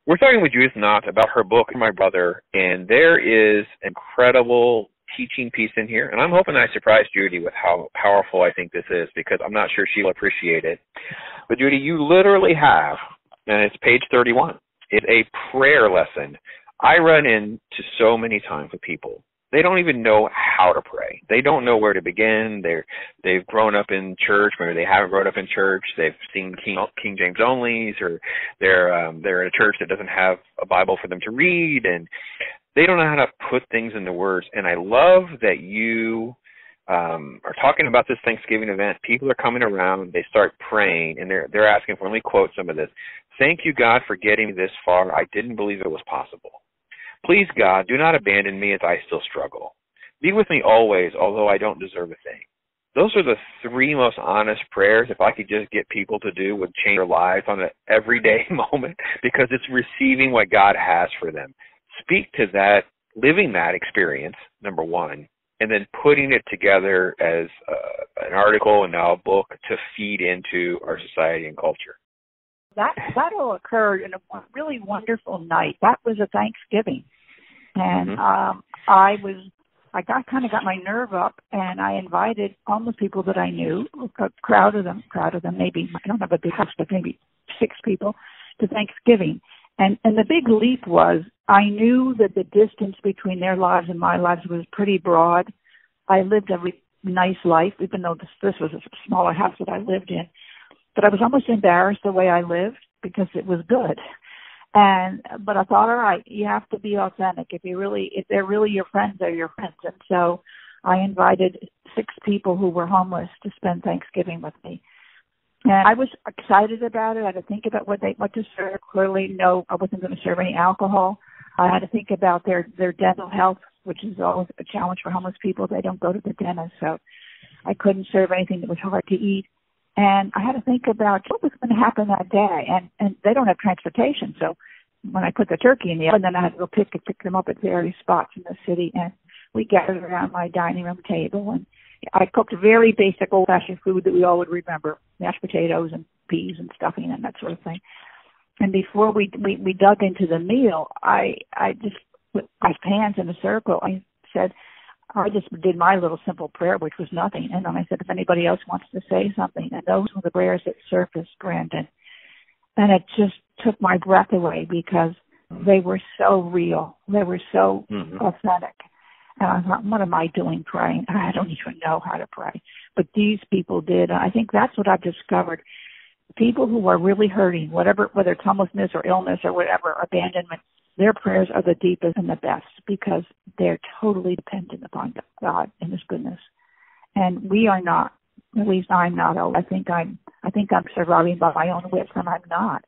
We're talking with Judith Knotts about her book, My Brother, and there is incredible teaching piece in here, and I'm hoping I surprise Judy with how powerful I think this is, because I'm not sure she'll appreciate it. But Judy, you literally have, and it's page 31, it's a prayer lesson. I run into so many times with people. They don't even know how to pray. They don't know where to begin. They've grown up in church, maybe they haven't grown up in church. They've seen King James onlys, or they're in a church that doesn't have a Bible for them to read, and they don't know how to put things into words. And I love that you are talking about this Thanksgiving event. People are coming around. They start praying, and they're asking for, let me quote some of this. Thank you, God, for getting me this far. I didn't believe it was possible. Please, God, do not abandon me as I still struggle. Be with me always, although I don't deserve a thing. Those are the three most honest prayers, if I could just get people to do, would change their lives on an everyday moment, because it's receiving what God has for them. Speak to that, living that experience, number one, and then putting it together as an article and now a book to feed into our society and culture. That all occurred in a really wonderful night. That was a Thanksgiving. And I kind of got my nerve up, and I invited almost people that I knew, a crowd of them, maybe, I don't have a big house, but maybe 6 people, to Thanksgiving. And the big leap was, I knew that the distance between their lives and my lives was pretty broad. I lived a really nice life, even though this was a smaller house that I lived in. But I was almost embarrassed the way I lived, because it was good. But I thought, all right, you have to be authentic. If they're really your friends, they're your friends. And so I invited 6 people who were homeless to spend Thanksgiving with me. And I was excited about it. I had to think about what to serve. Clearly, no, I wasn't going to serve any alcohol. I had to think about their dental health, which is always a challenge for homeless people. They don't go to the dentist, so I couldn't serve anything that was hard to eat. And I had to think about what was going to happen that day. And they don't have transportation, so when I put the turkey in the oven, then I had to go pick them up at various spots in the city. And we gathered around my dining room table, and I cooked very basic old-fashioned food that we all would remember, mashed potatoes and peas and stuffing and that sort of thing. And before we dug into the meal, I just put my hands in a circle. I said, I just did my little simple prayer, which was nothing. And then I said, if anybody else wants to say something. And those were the prayers that surfaced, Brandon. And it just took my breath away, because they were so real. They were so authentic. And I thought, what am I doing praying? I don't even know how to pray. But these people did. And I think that's what I've discovered. People who are really hurting, whether it's homelessness or illness or whatever, abandonment, their prayers are the deepest and the best, because they're totally dependent upon God and His goodness. And we are not. At least I'm not. I think I'm surviving by my own wits, and I'm not.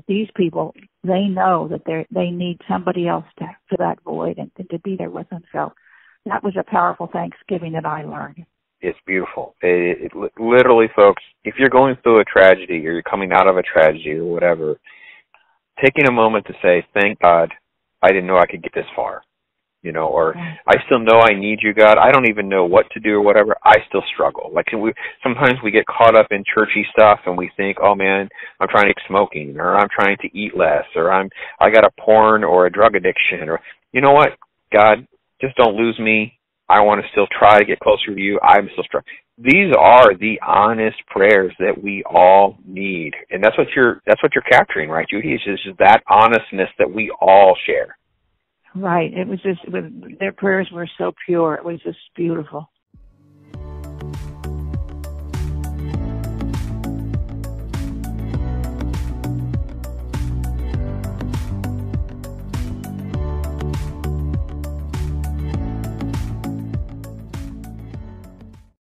These people, they know that they need somebody else to fill that void and to be there with them. So that was a powerful Thanksgiving that I learned. It's beautiful. It literally, folks, if you're going through a tragedy or you're coming out of a tragedy or whatever, taking a moment to say, thank God, I didn't know I could get this far, or I still know I need you, God. I don't even know what to do or whatever. I still struggle. Like sometimes we get caught up in churchy stuff and we think, oh man, I'm trying to quit smoking, or I'm trying to eat less, or I got a porn or a drug addiction, or you know what, God, just don't lose me. I want to still try to get closer to you. I'm still struggling. These are the honest prayers that we all need, and that's what you're capturing, right, Judy? It's just that honestness that we all share. Right. It was their prayers were so pure. It was just beautiful.